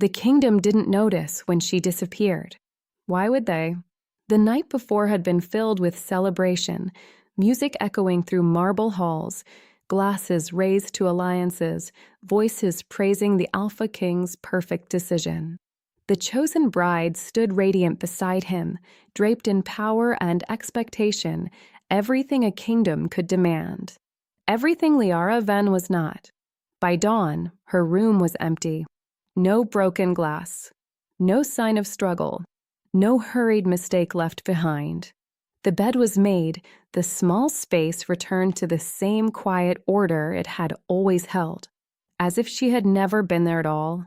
The kingdom didn't notice when she disappeared. Why would they? The night before had been filled with celebration, music echoing through marble halls, glasses raised to alliances, voices praising the Alpha King's perfect decision. The chosen bride stood radiant beside him, draped in power and expectation, everything a kingdom could demand. Everything Liara Ven was not. By dawn, her room was empty. No broken glass. No sign of struggle. No hurried mistake left behind. The bed was made, the small space returned to the same quiet order it had always held, as if she had never been there at all.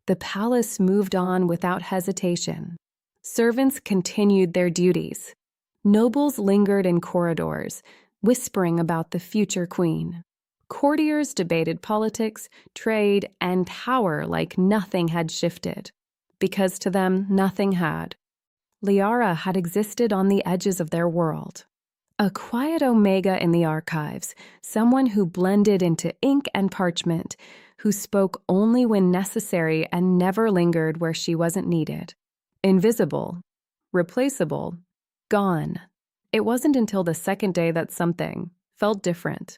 The palace moved on without hesitation. Servants continued their duties. Nobles lingered in corridors, whispering about the future queen. Courtiers debated politics, trade, and power like nothing had shifted, because to them nothing had. Liara had existed on the edges of their world. A quiet omega in the archives, someone who blended into ink and parchment, who spoke only when necessary and never lingered where she wasn't needed. Invisible, replaceable, gone. It wasn't until the second day that something felt different.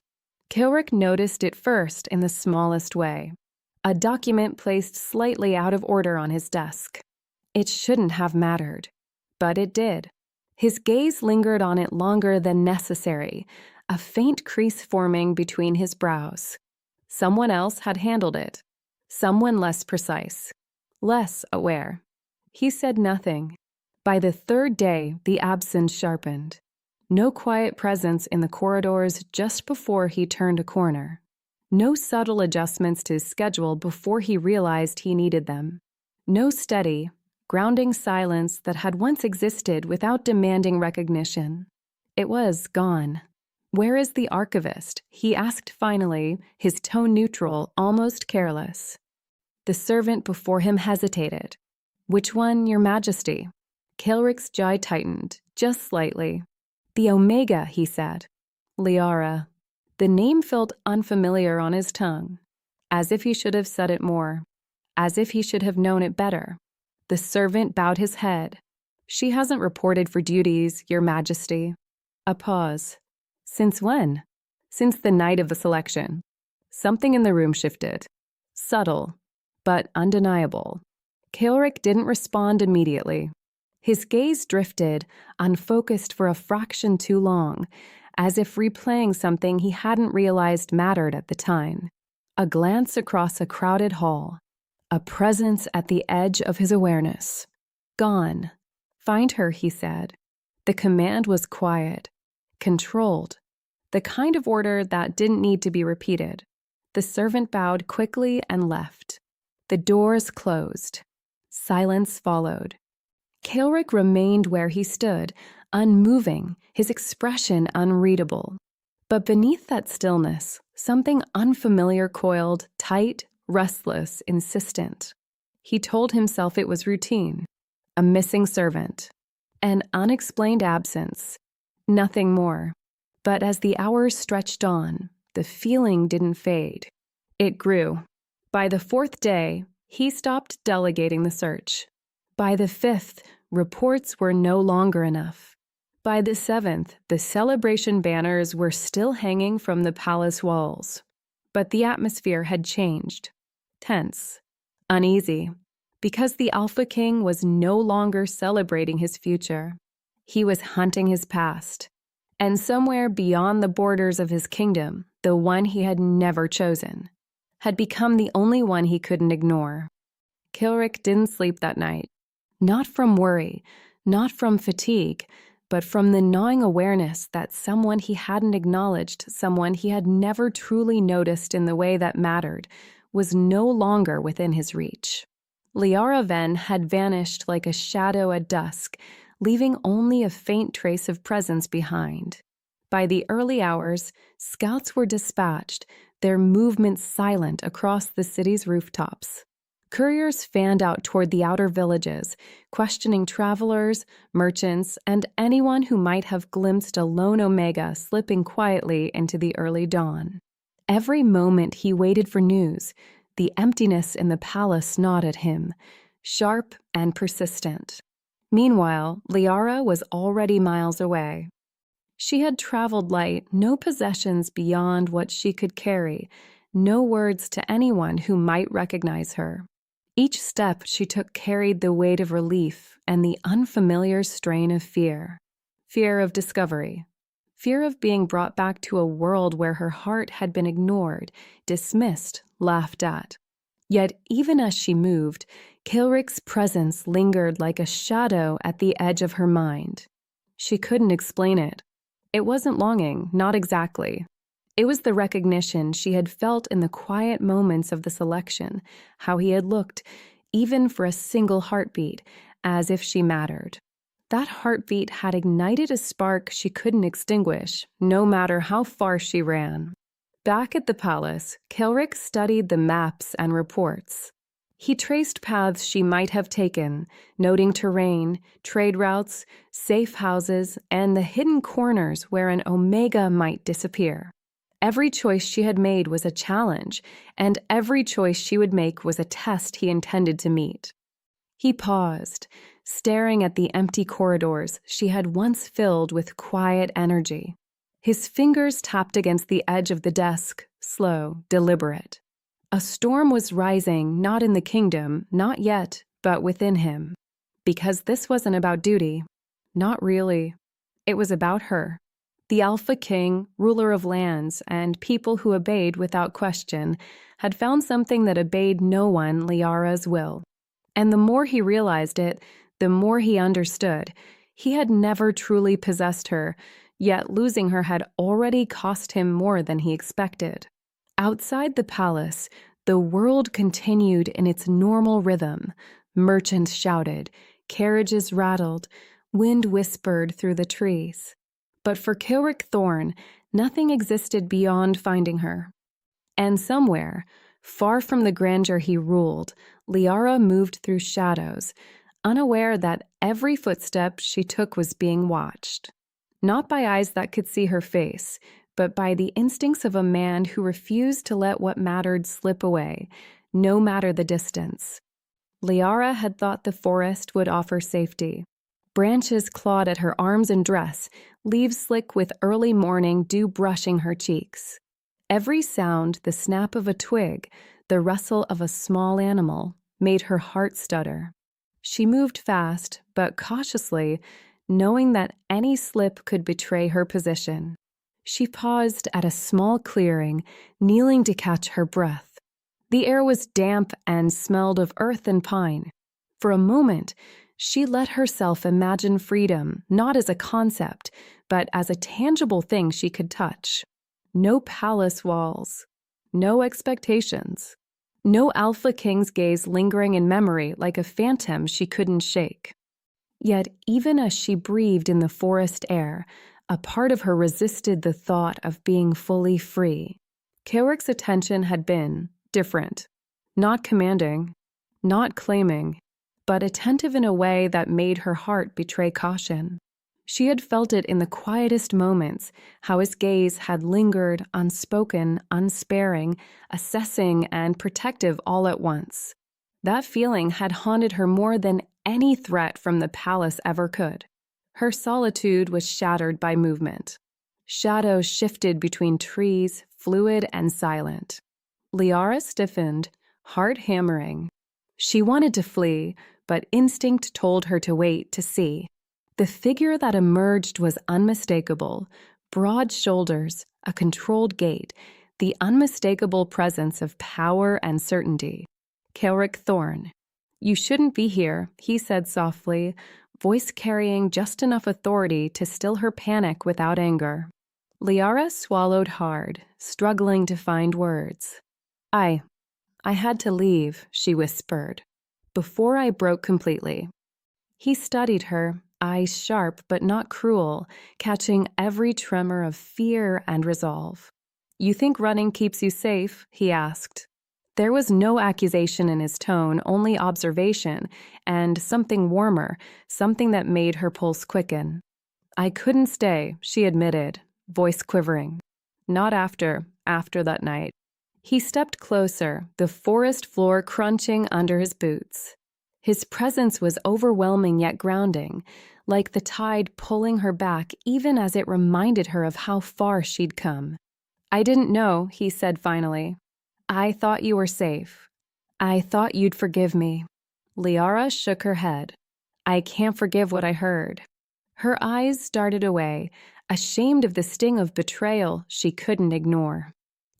Kilrick noticed it first in the smallest way. A document placed slightly out of order on his desk. It shouldn't have mattered, but it did. His gaze lingered on it longer than necessary, a faint crease forming between his brows. Someone else had handled it. Someone less precise, less aware. He said nothing. By the third day, the absence sharpened. No quiet presence in the corridors just before he turned a corner. No subtle adjustments to his schedule before he realized he needed them. No steady, grounding silence that had once existed without demanding recognition. It was gone. "Where is the archivist?" he asked finally, his tone neutral, almost careless. The servant before him hesitated. "Which one, Your Majesty?" Kilrick's jaw tightened, just slightly. "The Omega," he said. Liara. The name felt unfamiliar on his tongue, as if he should have said it more, as if he should have known it better. The servant bowed his head. "She hasn't reported for duties, Your Majesty." A pause. "Since when?" "Since the night of the selection." Something in the room shifted. Subtle, but undeniable. Kilrick didn't respond immediately. His gaze drifted, unfocused for a fraction too long, as if replaying something he hadn't realized mattered at the time. A glance across a crowded hall. A presence at the edge of his awareness. "Gone." "Find her," he said. The command was quiet, controlled, the kind of order that didn't need to be repeated. The servant bowed quickly and left. The doors closed. Silence followed. Kilrick remained where he stood, unmoving, his expression unreadable. But beneath that stillness, something unfamiliar coiled, tight, restless, insistent. He told himself it was routine, a missing servant, an unexplained absence, nothing more. But as the hours stretched on, the feeling didn't fade. It grew. By the fourth day, he stopped delegating the search. By the fifth, reports were no longer enough. By the seventh, the celebration banners were still hanging from the palace walls. But the atmosphere had changed. Tense, uneasy, because the Alpha King was no longer celebrating his future. He was hunting his past. And somewhere beyond the borders of his kingdom, the one he had never chosen, had become the only one he couldn't ignore. Kilrick didn't sleep that night. Not from worry, not from fatigue, but from the gnawing awareness that someone he hadn't acknowledged, someone he had never truly noticed in the way that mattered, was no longer within his reach. Liara Ven had vanished like a shadow at dusk, leaving only a faint trace of presence behind. By the early hours, scouts were dispatched, their movements silent across the city's rooftops. Couriers fanned out toward the outer villages, questioning travelers, merchants, and anyone who might have glimpsed a lone Omega slipping quietly into the early dawn. Every moment he waited for news, The emptiness in the palace gnawed at him, sharp and persistent. Meanwhile, Liara was already miles away. She had traveled light, no possessions beyond what she could carry, no words to anyone who might recognize her. Each step she took carried the weight of relief and the unfamiliar strain of fear. Fear of discovery. Fear of being brought back to a world where her heart had been ignored, dismissed, laughed at. Yet even as she moved, Kilrick's presence lingered like a shadow at the edge of her mind. She couldn't explain it. It wasn't longing, not exactly. It was the recognition she had felt in the quiet moments of the selection, how he had looked, even for a single heartbeat, as if she mattered. That heartbeat had ignited a spark she couldn't extinguish, no matter how far she ran. Back at the palace, Kilrick studied the maps and reports. He traced paths she might have taken, noting terrain, trade routes, safe houses, and the hidden corners where an Omega might disappear. Every choice she had made was a challenge, and every choice she would make was a test he intended to meet. He paused, staring at the empty corridors she had once filled with quiet energy. His fingers tapped against the edge of the desk, slow, deliberate. A storm was rising, not in the kingdom, not yet, but within him. Because this wasn't about duty. Not really. It was about her. The Alpha King, ruler of lands, and people who obeyed without question, had found something that obeyed no one Liara's will. And the more he realized it, the more he understood. He had never truly possessed her, yet losing her had already cost him more than he expected. Outside the palace, the world continued in its normal rhythm. Merchants shouted, carriages rattled, wind whispered through the trees. But for Kilrick Thorne, nothing existed beyond finding her. And somewhere, far from the grandeur he ruled, Liara moved through shadows, unaware that every footstep she took was being watched. Not by eyes that could see her face, but by the instincts of a man who refused to let what mattered slip away, no matter the distance. Liara had thought the forest would offer safety. Branches clawed at her arms and dress, leaves slick with early morning dew brushing her cheeks. Every sound, the snap of a twig, the rustle of a small animal, made her heart stutter. She moved fast, but cautiously, knowing that any slip could betray her position. She paused at a small clearing, kneeling to catch her breath. The air was damp and smelled of earth and pine. For a moment, she let herself imagine freedom, not as a concept, but as a tangible thing she could touch. No palace walls, no expectations, no Alpha King's gaze lingering in memory like a phantom she couldn't shake. Yet even as she breathed in the forest air, a part of her resisted the thought of being fully free. Kilrick's attention had been different, not commanding, not claiming, but attentive in a way that made her heart betray caution. She had felt it in the quietest moments, how his gaze had lingered, unspoken, unsparing, assessing and protective all at once. That feeling had haunted her more than any threat from the palace ever could. Her solitude was shattered by movement. Shadows shifted between trees, fluid and silent. Liara stiffened, heart hammering. She wanted to flee, but instinct told her to wait to see. The figure that emerged was unmistakable. Broad shoulders, a controlled gait, the unmistakable presence of power and certainty. Kilrick Thorne. "You shouldn't be here," he said softly, voice carrying just enough authority to still her panic without anger. Liara swallowed hard, struggling to find words. I had to leave," she whispered, "before I broke completely." He studied her, eyes sharp but not cruel, catching every tremor of fear and resolve. "You think running keeps you safe?" he asked. There was no accusation in his tone, only observation, and something warmer, something that made her pulse quicken. "I couldn't stay," she admitted, voice quivering. "Not after that night. He stepped closer, the forest floor crunching under his boots. His presence was overwhelming yet grounding, like the tide pulling her back even as it reminded her of how far she'd come. "I didn't know," he said finally. "I thought you were safe. I thought you'd forgive me." Liara shook her head. "I can't forgive what I heard." Her eyes darted away, ashamed of the sting of betrayal she couldn't ignore.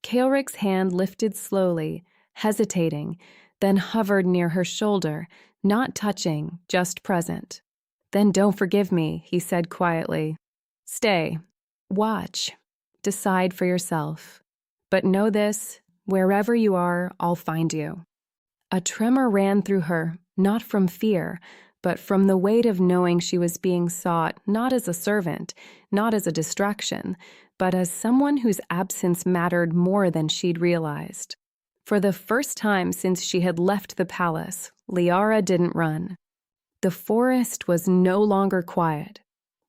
Kaelrik's hand lifted slowly, hesitating, then hovered near her shoulder, not touching, just present. "Then don't forgive me," he said quietly. "Stay. Watch. Decide for yourself. But know this, wherever you are, I'll find you." A tremor ran through her, not from fear, but from the weight of knowing she was being sought not as a servant, not as a distraction, but as someone whose absence mattered more than she'd realized. For the first time since she had left the palace, Liara didn't run. The forest was no longer quiet.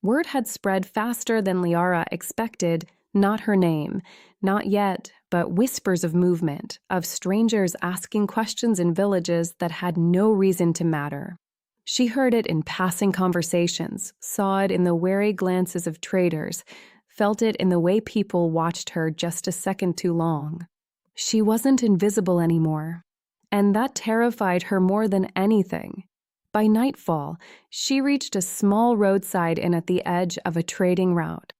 Word had spread faster than Liara expected, not her name, not yet, but whispers of movement, of strangers asking questions in villages that had no reason to matter. She heard it in passing conversations, saw it in the wary glances of traders, felt it in the way people watched her just a second too long. She wasn't invisible anymore, and that terrified her more than anything. By nightfall, she reached a small roadside inn at the edge of a trading route.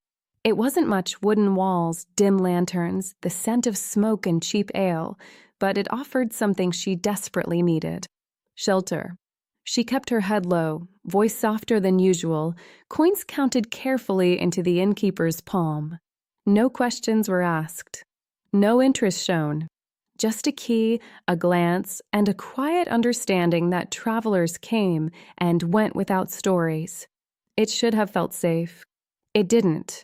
It wasn't much wooden walls, dim lanterns, the scent of smoke and cheap ale, but it offered something she desperately needed: shelter. She kept her head low, voice softer than usual, coins counted carefully into the innkeeper's palm. No questions were asked. No interest shown. Just a key, a glance, and a quiet understanding that travelers came and went without stories. It should have felt safe. It didn't.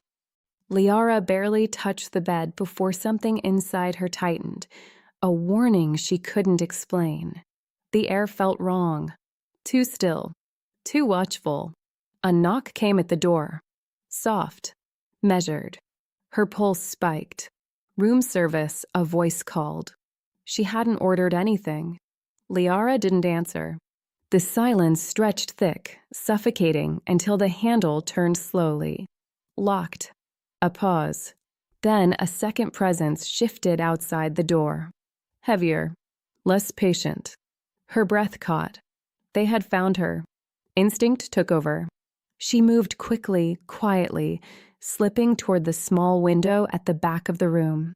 Liara barely touched the bed before something inside her tightened, a warning she couldn't explain. The air felt wrong. Too still. Too watchful. A knock came at the door. Soft. Measured. Her pulse spiked. "Room service," a voice called. She hadn't ordered anything. Liara didn't answer. The silence stretched thick, suffocating until the handle turned slowly. Locked. A pause. Then a second presence shifted outside the door. Heavier. Less patient. Her breath caught. They had found her. Instinct took over. She moved quickly, quietly, slipping toward the small window at the back of the room.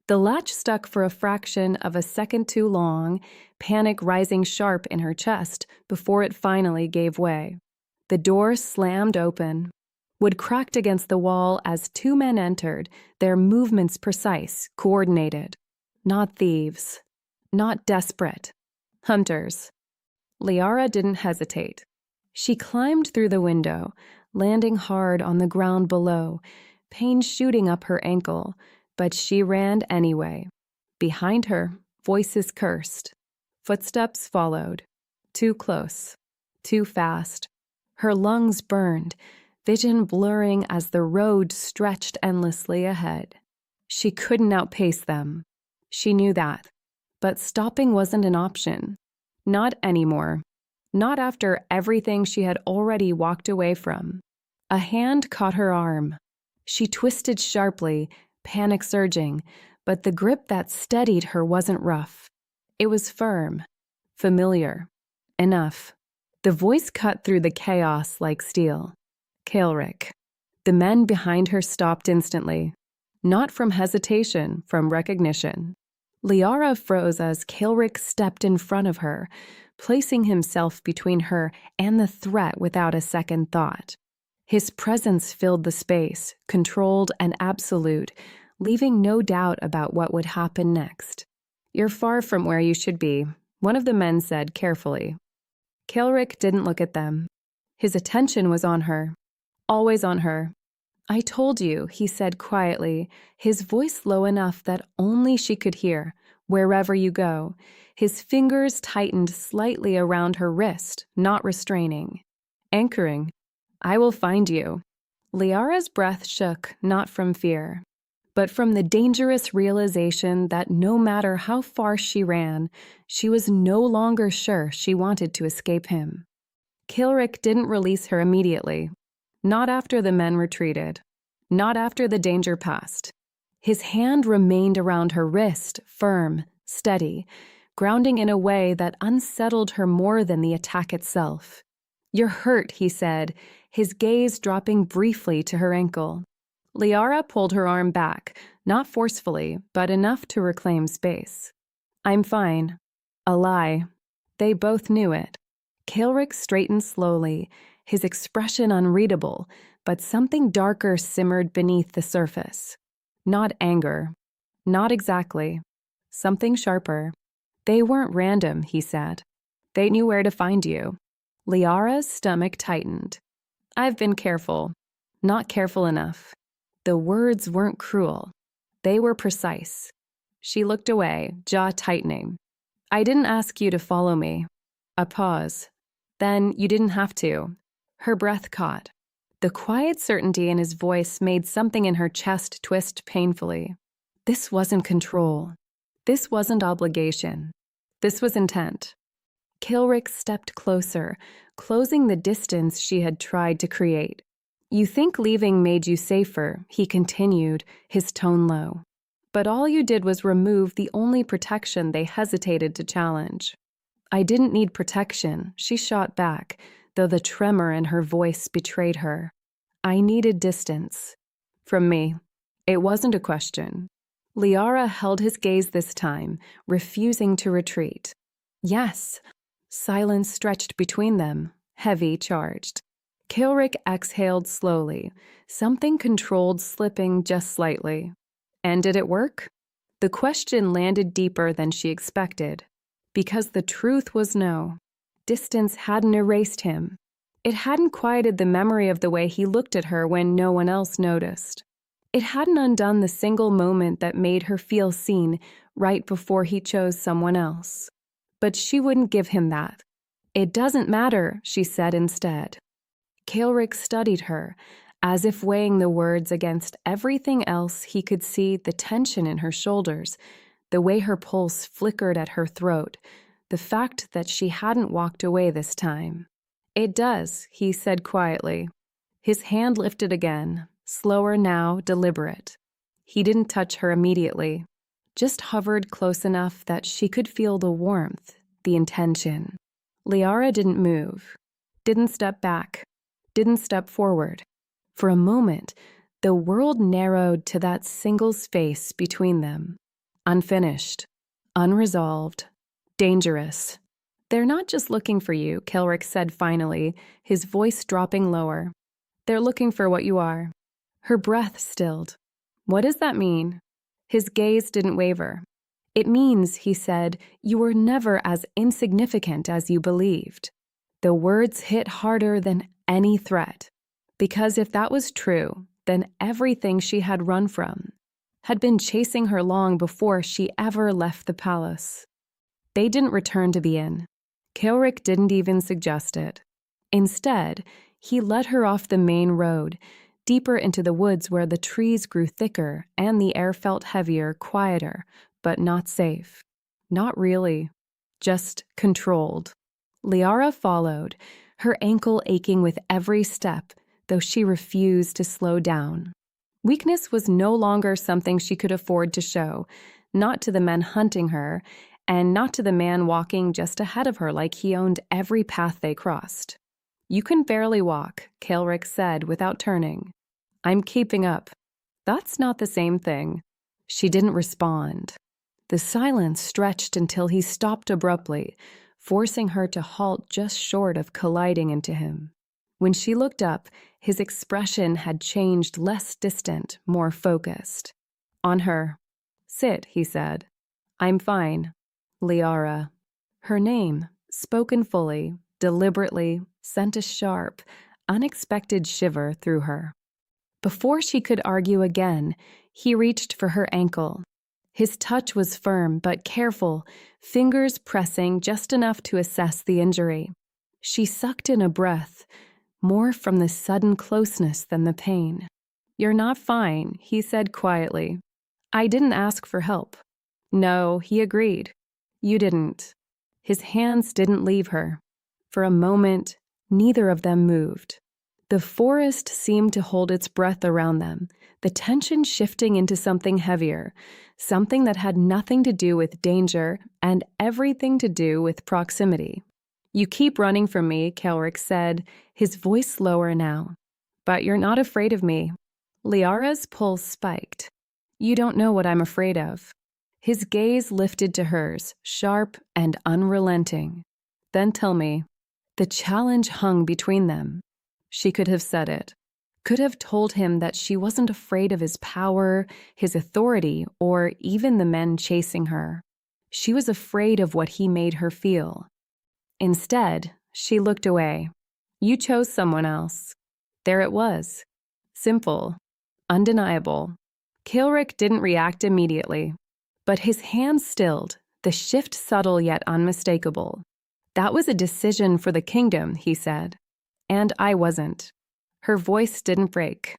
The latch stuck for a fraction of a second too long, panic rising sharp in her chest before it finally gave way. The door slammed open. Wood cracked against the wall as two men entered, their movements precise, coordinated. Not thieves. Not desperate. Hunters. Liara didn't hesitate. She climbed through the window, landing hard on the ground below, pain shooting up her ankle, but she ran anyway. Behind her, voices cursed. Footsteps followed. Too close. Too fast. Her lungs burned, vision blurring as the road stretched endlessly ahead. She couldn't outpace them. She knew that. But stopping wasn't an option. Not anymore. Not after everything she had already walked away from. A hand caught her arm. She twisted sharply, panic surging, but the grip that steadied her wasn't rough. It was firm. Familiar. Enough. The voice cut through the chaos like steel. Kaelrik. The men behind her stopped instantly. Not from hesitation, from recognition. Liara froze as Kaelrik stepped in front of her, placing himself between her and the threat without a second thought. His presence filled the space, controlled and absolute, leaving no doubt about what would happen next. "You're far from where you should be," one of the men said carefully. Kaelrik didn't look at them. His attention was on her. Always on her. "I told you," he said quietly, his voice low enough that only she could hear. "Wherever you go." His fingers tightened slightly around her wrist, not restraining. Anchoring. "I will find you." Liara's breath shook, not from fear, but from the dangerous realization that no matter how far she ran, she was no longer sure she wanted to escape him. Kilrick didn't release her immediately. Not after the men retreated. Not after the danger passed. His hand remained around her wrist, firm, steady, grounding in a way that unsettled her more than the attack itself. "You're hurt," he said, his gaze dropping briefly to her ankle. Liara pulled her arm back, not forcefully, but enough to reclaim space. "I'm fine." A lie. They both knew it. Kilrick straightened slowly, his expression unreadable, but something darker simmered beneath the surface. Not anger. Not exactly. Something sharper. "They weren't random," he said. "They knew where to find you." Liara's stomach tightened. "I've been careful. Not careful enough." The words weren't cruel. They were precise. She looked away, jaw tightening. "I didn't ask you to follow me." A pause. "Then you didn't have to." Her breath caught. The quiet certainty in his voice made something in her chest twist painfully. This wasn't control. This wasn't obligation. This was intent. Kilrick stepped closer, closing the distance she had tried to create. "You think leaving made you safer," he continued, his tone low. "But all you did was remove the only protection they hesitated to challenge." "I didn't need protection," she shot back, though the tremor in her voice betrayed her. "I needed distance. From me." It wasn't a question. Liara held his gaze this time, refusing to retreat. "Yes." Silence stretched between them, heavy, charged. Kilrick exhaled slowly, something controlled slipping just slightly. "And did it work?" The question landed deeper than she expected, because the truth was no. Distance hadn't erased him. It hadn't quieted the memory of the way he looked at her when no one else noticed. It hadn't undone the single moment that made her feel seen right before he chose someone else. But she wouldn't give him that. "It doesn't matter," she said instead. Kilrick studied her, as if weighing the words against everything else. He could see the tension in her shoulders, the way her pulse flickered at her throat, the fact that she hadn't walked away this time. "It does," he said quietly. His hand lifted again, slower now, deliberate. He didn't touch her immediately, just hovered close enough that she could feel the warmth, the intention. Liara didn't move, didn't step back, didn't step forward. For a moment, the world narrowed to that single space between them. Unfinished, unresolved, dangerous. "They're not just looking for you," Kilrick said finally, his voice dropping lower. "They're looking for what you are." Her breath stilled. "What does that mean?" His gaze didn't waver. "It means," he said, "you were never as insignificant as you believed." The words hit harder than any threat. Because if that was true, then everything she had run from had been chasing her long before she ever left the palace. They didn't return to the inn. Kilrick didn't even suggest it. Instead, he led her off the main road, deeper into the woods where the trees grew thicker and the air felt heavier, quieter, but not safe. Not really. Just controlled. Liara followed, her ankle aching with every step, though she refused to slow down. Weakness was no longer something she could afford to show, not to the men hunting her, and not to the man walking just ahead of her like he owned every path they crossed. "You can barely walk," Kilrick said without turning. "I'm keeping up." "That's not the same thing." She didn't respond. The silence stretched until he stopped abruptly, forcing her to halt just short of colliding into him. When she looked up, his expression had changed, less distant, more focused. "On her." "Sit," he said. "I'm fine." Liara. Her name, spoken fully, deliberately, sent a sharp, unexpected shiver through her. Before she could argue again, he reached for her ankle. His touch was firm but careful, fingers pressing just enough to assess the injury. She sucked in a breath, more from the sudden closeness than the pain. "You're not fine," he said quietly. I didn't ask for help. No, he agreed. You didn't. His hands didn't leave her. For a moment, neither of them moved. The forest seemed to hold its breath around them, the tension shifting into something heavier, something that had nothing to do with danger and everything to do with proximity. You keep running from me, Kelrick said, his voice lower now. But you're not afraid of me. Liara's pulse spiked. You don't know what I'm afraid of. His gaze lifted to hers, sharp and unrelenting. Then tell me. The challenge hung between them. She could have said it, could have told him that she wasn't afraid of his power, his authority, or even the men chasing her. She was afraid of what he made her feel. Instead, she looked away. You chose someone else. There it was. Simple. Undeniable. Kilrick didn't react immediately, but his hands stilled, the shift subtle yet unmistakable. That was a decision for the kingdom, he said. And I wasn't. Her voice didn't break.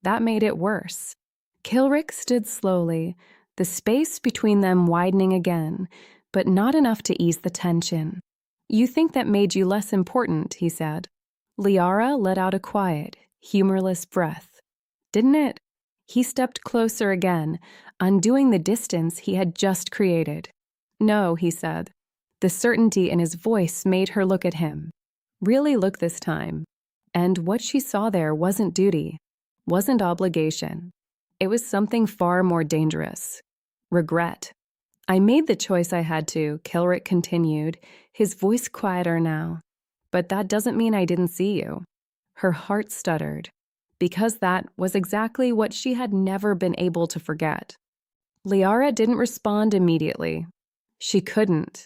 That made it worse. Kilrick stood slowly, the space between them widening again, but not enough to ease the tension. You think that made you less important, he said. Liara let out a quiet, humorless breath. Didn't it? He stepped closer again, undoing the distance he had just created. No, he said. The certainty in his voice made her look at him. Really look this time. And what she saw there wasn't duty, wasn't obligation. It was something far more dangerous. Regret. I made the choice I had to, Kilrick continued, his voice quieter now. But that doesn't mean I didn't see you. Her heart stuttered, because that was exactly what she had never been able to forget. Liara didn't respond immediately. She couldn't,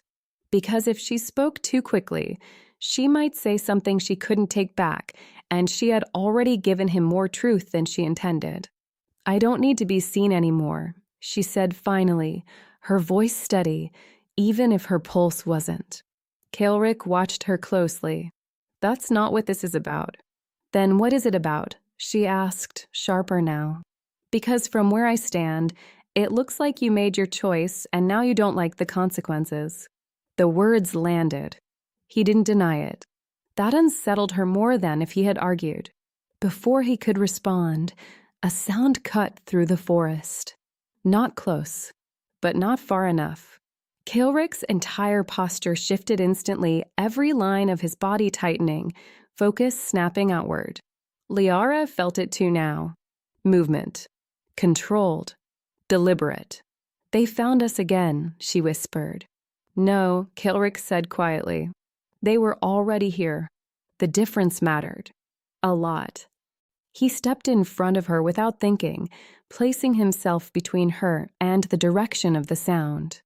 because if she spoke too quickly, she might say something she couldn't take back, and she had already given him more truth than she intended. I don't need to be seen anymore, she said finally, her voice steady, even if her pulse wasn't. Kilrick watched her closely. That's not what this is about. Then what is it about? She asked, sharper now. Because from where I stand, it looks like you made your choice and now you don't like the consequences. The words landed. He didn't deny it. That unsettled her more than if he had argued. Before he could respond, a sound cut through the forest. Not close, but not far enough. Kilrick's entire posture shifted instantly, every line of his body tightening, focus snapping outward. Liara felt it too now. Movement. Controlled. Deliberate. They found us again, she whispered. No, Kilrick said quietly. They were already here. The difference mattered. A lot. He stepped in front of her without thinking, placing himself between her and the direction of the sound.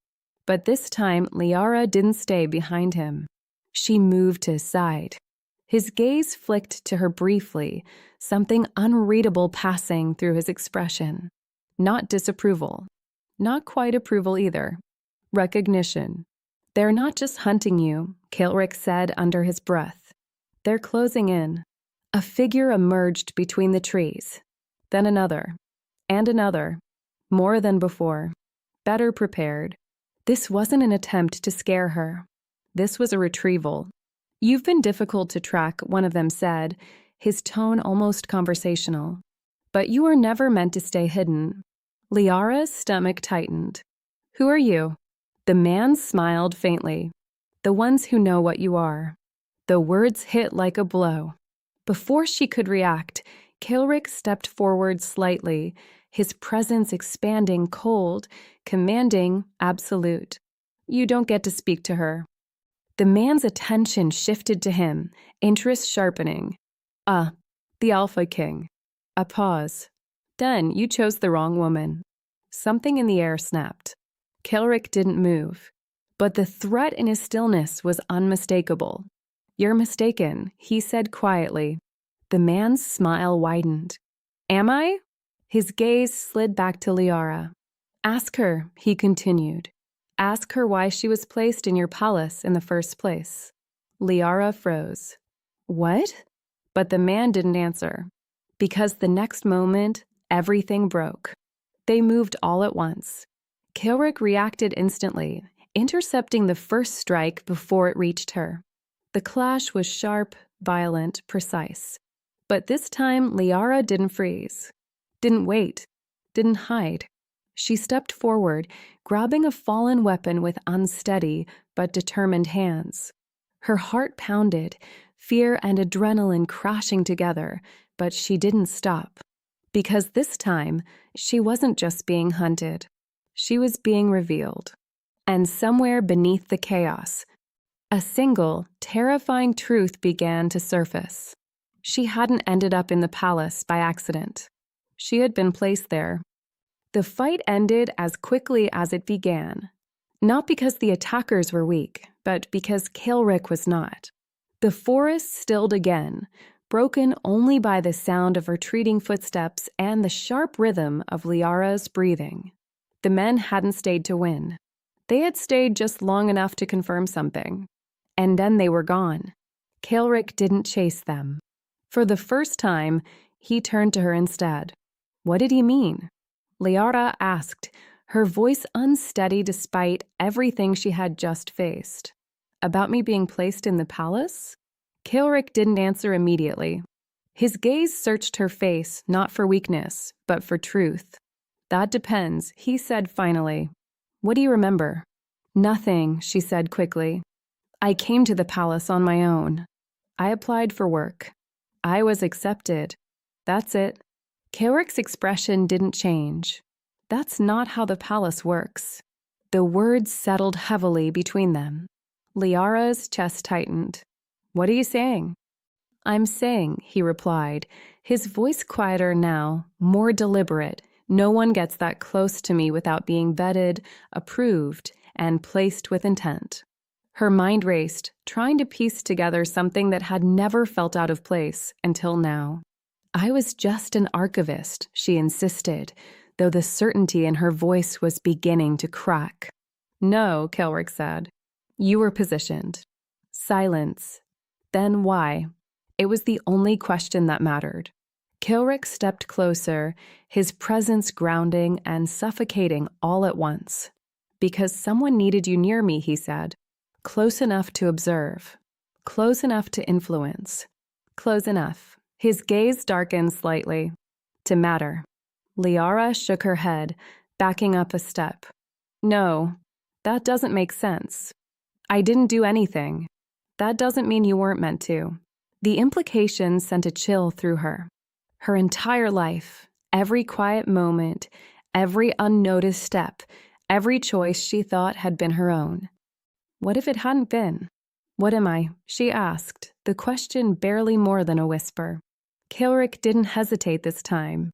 But this time, Liara didn't stay behind him. She moved to his side. His gaze flicked to her briefly, something unreadable passing through his expression. Not disapproval. Not quite approval either. Recognition. They're not just hunting you, Kilrick said under his breath. They're closing in. A figure emerged between the trees. Then another. And another. More than before. Better prepared. This wasn't an attempt to scare her. This was a retrieval. You've been difficult to track, one of them said, his tone almost conversational. But you were never meant to stay hidden. Liara's stomach tightened. Who are you? The man smiled faintly. The ones who know what you are. The words hit like a blow. Before she could react, Kilrick stepped forward slightly, his presence expanding cold, commanding, absolute. You don't get to speak to her. The man's attention shifted to him, interest sharpening. The Alpha King. A pause. Then you chose the wrong woman. Something in the air snapped. Kilrick didn't move, but the threat in his stillness was unmistakable. You're mistaken, he said quietly. The man's smile widened. Am I? His gaze slid back to Liara. Ask her, he continued. Ask her why she was placed in your palace in the first place. Liara froze. What? But the man didn't answer. Because the next moment, everything broke. They moved all at once. Kilrick reacted instantly, intercepting the first strike before it reached her. The clash was sharp, violent, precise. But this time, Liara didn't freeze, didn't wait, didn't hide. She stepped forward, grabbing a fallen weapon with unsteady but determined hands. Her heart pounded, fear and adrenaline crashing together, but she didn't stop. Because this time, she wasn't just being hunted. She was being revealed. And somewhere beneath the chaos, a single, terrifying truth began to surface. She hadn't ended up in the palace by accident. She had been placed there. The fight ended as quickly as it began, not because the attackers were weak, but because Kilrick was not. The forest stilled again, broken only by the sound of retreating footsteps and the sharp rhythm of Liara's breathing. The men hadn't stayed to win. They had stayed just long enough to confirm something. And then they were gone. Kilrick didn't chase them. For the first time, he turned to her instead. What did he mean? Liara asked, her voice unsteady despite everything she had just faced. About me being placed in the palace? Kilrick didn't answer immediately. His gaze searched her face, not for weakness, but for truth. That depends, he said finally. What do you remember? Nothing, she said quickly. I came to the palace on my own. I applied for work. I was accepted. That's it. Kilrick's expression didn't change. That's not how the palace works. The words settled heavily between them. Liara's chest tightened. What are you saying? I'm saying, he replied, his voice quieter now, more deliberate. No one gets that close to me without being vetted, approved, and placed with intent. Her mind raced, trying to piece together something that had never felt out of place until now. I was just an archivist, she insisted, though the certainty in her voice was beginning to crack. No, Kilrick said. You were positioned. Silence. Then why? It was the only question that mattered. Kilrick stepped closer, his presence grounding and suffocating all at once. Because someone needed you near me, he said. Close enough to observe. Close enough to influence. Close enough. His gaze darkened slightly. To matter. Liara shook her head, backing up a step. No, that doesn't make sense. I didn't do anything. That doesn't mean you weren't meant to. The implication sent a chill through her. Her entire life, every quiet moment, every unnoticed step, every choice she thought had been her own. What if it hadn't been? What am I? She asked, the question barely more than a whisper. Kilrick didn't hesitate this time.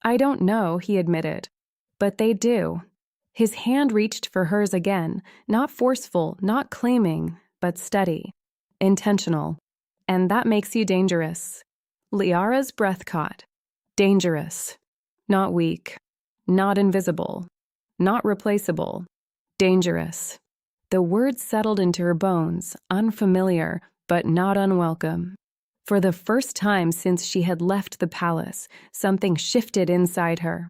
I don't know, he admitted. But they do. His hand reached for hers again, not forceful, not claiming, but steady, intentional. And that makes you dangerous. Liara's breath caught. Dangerous. Not weak. Not invisible. Not replaceable. Dangerous. The words settled into her bones, unfamiliar, but not unwelcome. For the first time since she had left the palace, something shifted inside her.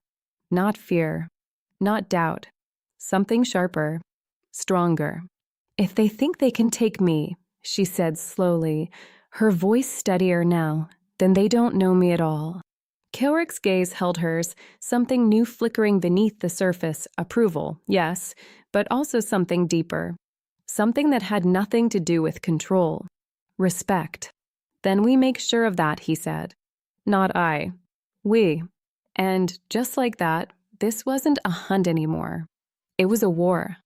Not fear. Not doubt. Something sharper. Stronger. If they think they can take me, she said slowly, her voice steadier now, then they don't know me at all. Kilrick's gaze held hers, something new flickering beneath the surface, approval, yes, but also something deeper. Something that had nothing to do with control. Respect. Then we make sure of that, he said. Not I. We. And just like that, this wasn't a hunt anymore. It was a war.